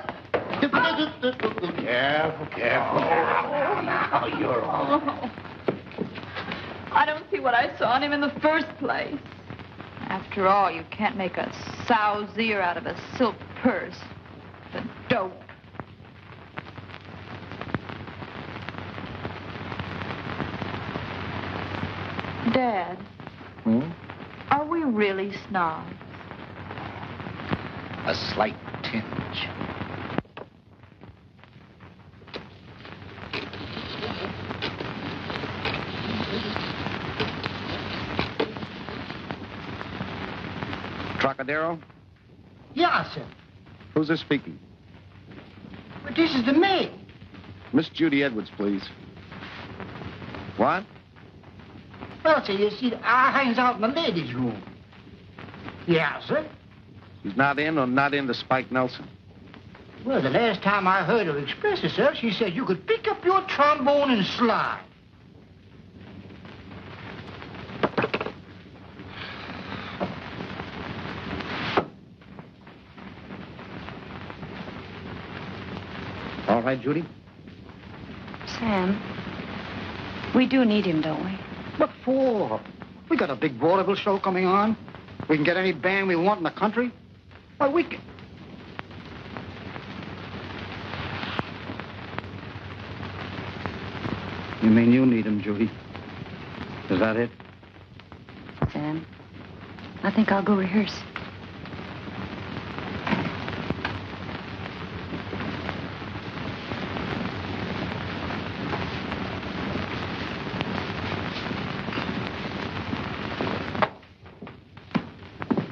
Careful, careful. Now you're all... I don't see what I saw in him in the first place. After all, you can't make a sow's ear out of a silk purse. The dope. Dad. Are we really snobs? A slight tinge. Trocadero? Yeah, sir. Who's this speaking? But this is the maid. Miss Judy Edwards, please. What? Well, sir, you see, I hangs out in the ladies' room. Yeah, sir. She's not in or not into Spike Nelson? Well, the last time I heard her express it, sir, she said you could pick up your trombone and slide. All right, Judy? Sam, we do need him, don't we? What for? We got a big vaudeville show coming on. We can get any band we want in the country. Why, we can... You mean you need him, Judy? Is that it? Sam, I think I'll go rehearse.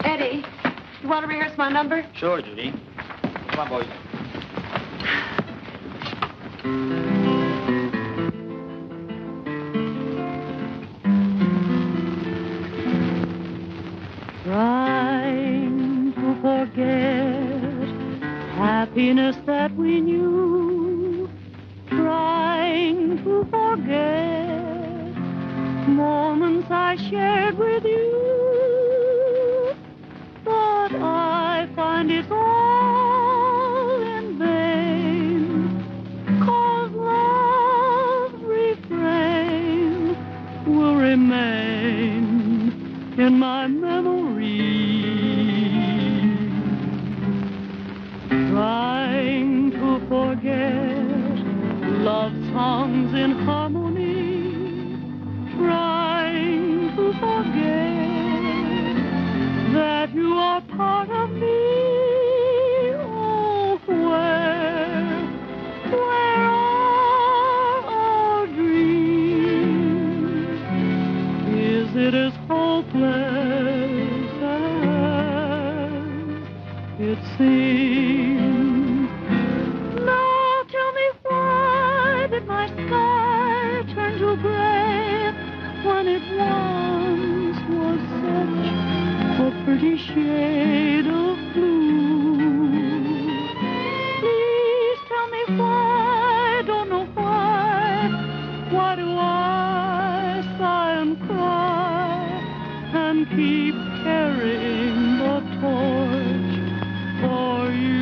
Eddie, you want to rehearse my number? Sure, Judy. Come on, boys. Trying to forget happiness that we knew. Trying to forget moments I shared with you. But I find it's all in vain, 'cause love's refrain will remain in my memory. Trying to forget love songs in harmony, trying to forget that you are part of me. Oh, where are our dreams? Is it as hopeless as it seems? Now tell me, why did my sky turn to gray when it once was such a pretty shade of blue? Please tell me why, don't know why do I sigh and cry and keep carrying the torch for you?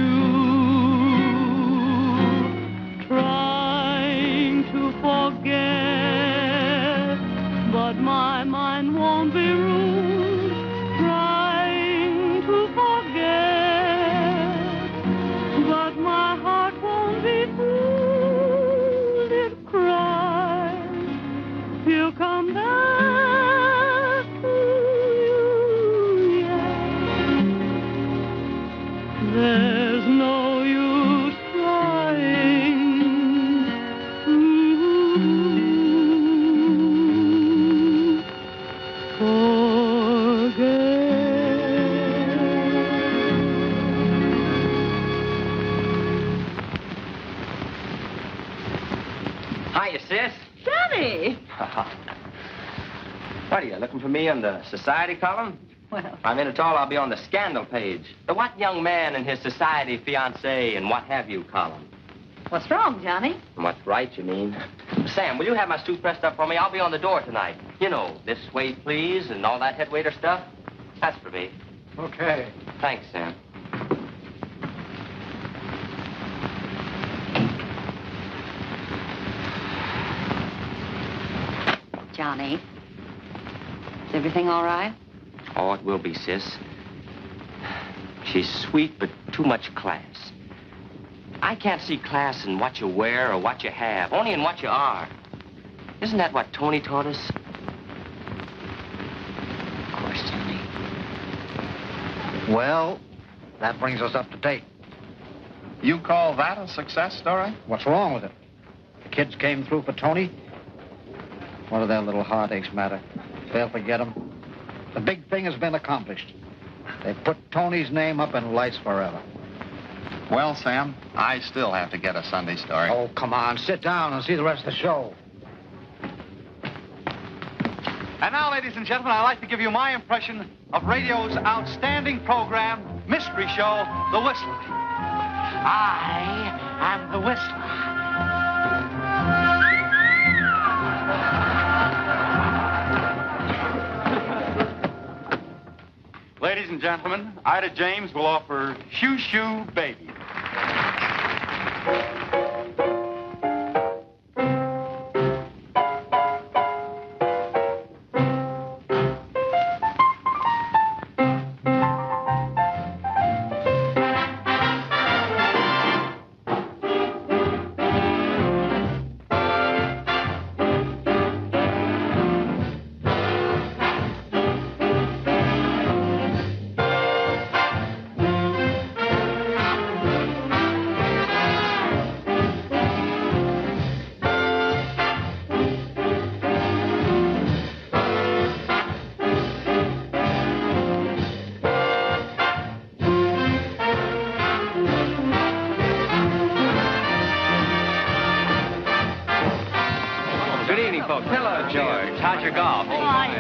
Trying to forget, but my mind won't be ruled. Trying to forget, but my heart won't be fooled. It cries, he'll come back to you, yeah. There's no use trying. Hiya, sis. Johnny! What are you, looking for me on the society column? Well, If I'm in at all, I'll be on the scandal page. The what young man and his society fiancée and what have you column. what's wrong, Johnny? What's right, you mean? Sam, will you have my suit pressed up for me? I'll be on the door tonight. You know, this way, please, and all that head waiter stuff. That's for me. Okay. Thanks, Sam. Johnny, is everything all right? Oh, it will be, sis. She's sweet, but too much class. I can't see class in what you wear or what you have, only in what you are. Isn't that what Tony taught us? Of course, Johnny. Well, that brings us up to date. You call that a success story? What's wrong with it? The kids came through for Tony. What do their little heartaches matter? They'll forget them. The big thing has been accomplished. They put Tony's name up in lights forever. Well, Sam, I still have to get a Sunday story. Oh, come on. Sit down and see the rest of the show. And now, ladies and gentlemen, I'd like to give you my impression of radio's outstanding program, mystery show, The Whistler. I am the Whistler. Ladies and gentlemen, Ida James will offer Shoo Shoo Baby. How's your golf? Fine.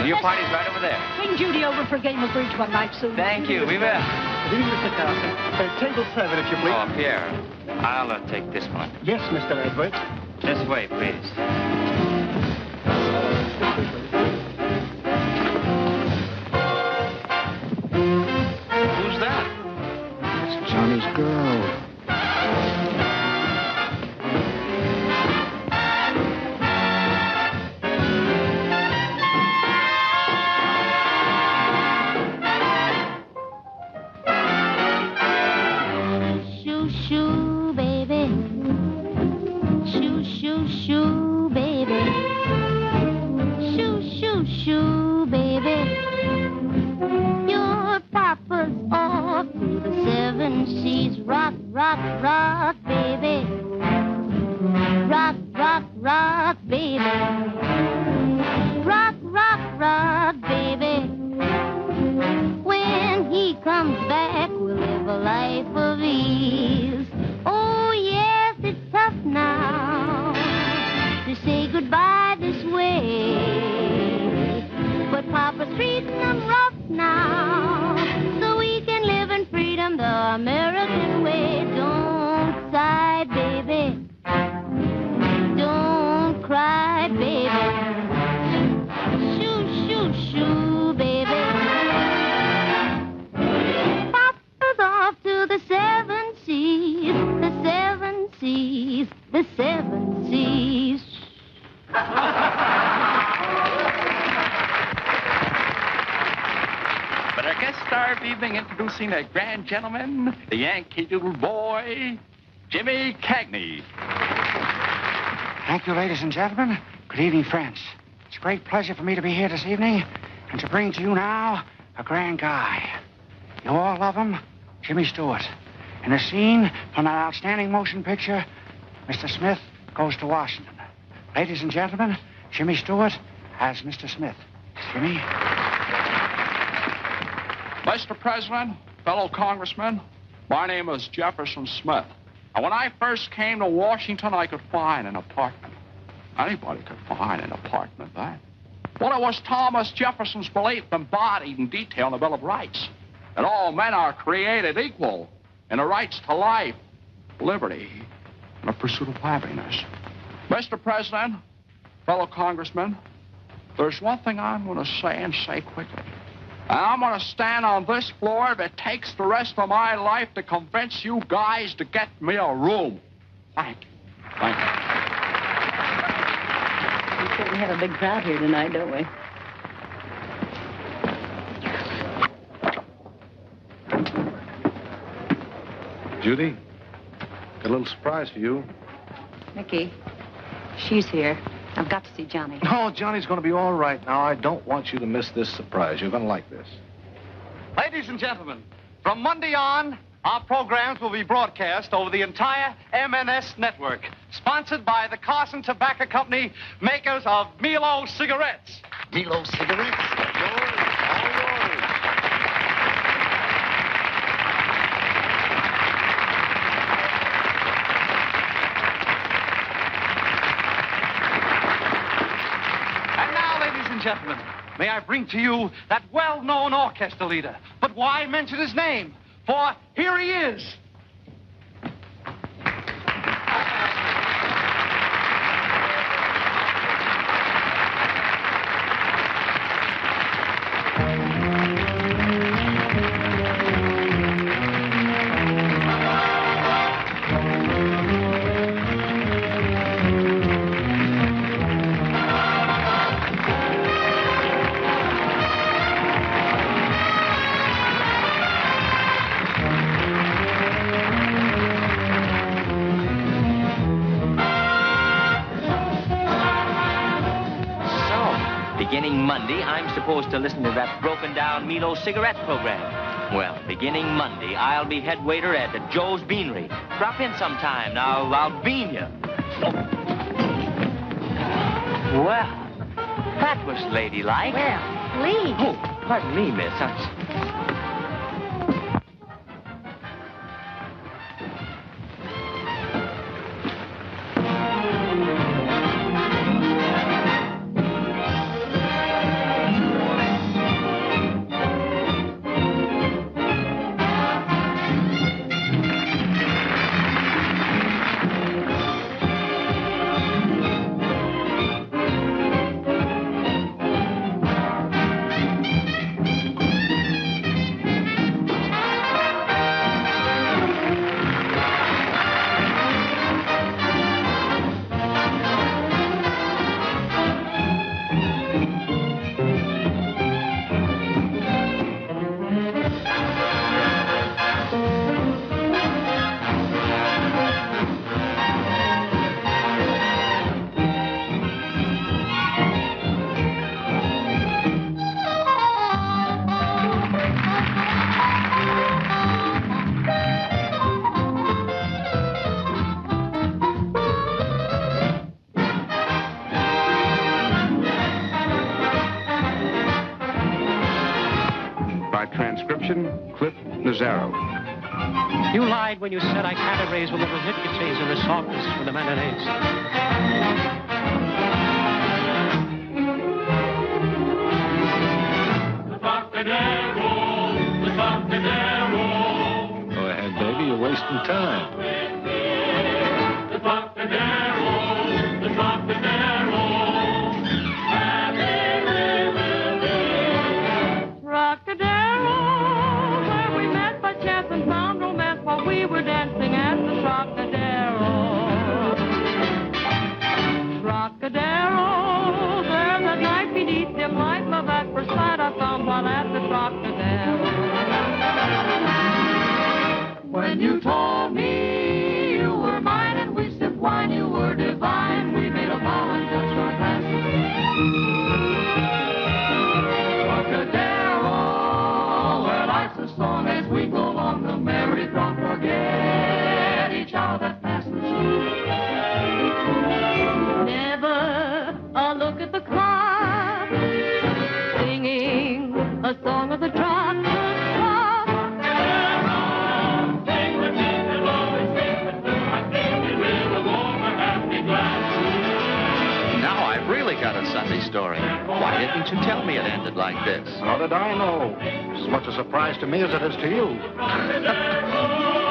Your party's right over there. Bring Judy over for a game of bridge one night soon. Thank you. We will. Good evening, Mr. Carson. Table 7, if you please. Oh, Pierre, I'll take this one. Yes, Mr. Edwards. This way, please. Who's that? That's Johnny's girl. Shoo, shoo, baby. seas, the seven seas. But our guest star of the evening, introducing a grand gentleman, the Yankee Doodle boy, Jimmy Cagney. Thank you, ladies and gentlemen. Good evening, friends. It's a great pleasure for me to be here this evening and to bring to you now a grand guy. You all love him, Jimmy Stewart. In a scene from that outstanding motion picture, Mr. Smith Goes to Washington. Ladies and gentlemen, Jimmy Stewart as Mr. Smith. Jimmy? Mr. President, fellow congressmen, my name is Jefferson Smith. And when I first came to Washington, I could find an apartment. Anybody could find an apartment, then. Well, it was Thomas Jefferson's belief embodied in detail in the Bill of Rights that all men are created equal in the rights to life, liberty, and the pursuit of happiness. Mr. President, fellow congressmen, there's one thing I'm going to say and say quickly. And I'm going to stand on this floor if it takes the rest of my life to convince you guys to get me a room. Thank you. Thank you. We certainly have a big crowd here tonight, don't we? Judy, got a little surprise for you. Mickey, she's here. I've got to see Johnny. No, Johnny's going to be all right now. I don't want you to miss this surprise. You're going to like this. Ladies and gentlemen, from Monday on, our programs will be broadcast over the entire MNS network, sponsored by the Carson Tobacco Company, makers of Milo cigarettes. Milo cigarettes? Gentlemen, may I bring to you that well-known orchestra leader. But why mention his name? For here he is. Beginning Monday, I'm supposed to listen to that broken-down Milo cigarette program. Well, beginning Monday, I'll be head waiter at Joe's Beanery. Drop in sometime. Now, I'll bean you. Well, that was ladylike. Well, please. Oh, pardon me, miss. You lied when you said I cabarets with little hippies in the softness for the mayonnaise. The Trocadero, the Trocadero. Go ahead, baby. You're wasting time. The Trocadero, the Trocadero. Happy we will be. Trocadero, where we met by chance and found romance while we were dancing at the Trocadero. Sunday story. Why didn't you tell me it ended like this? How did I know? It's as much a surprise to me as it is to you.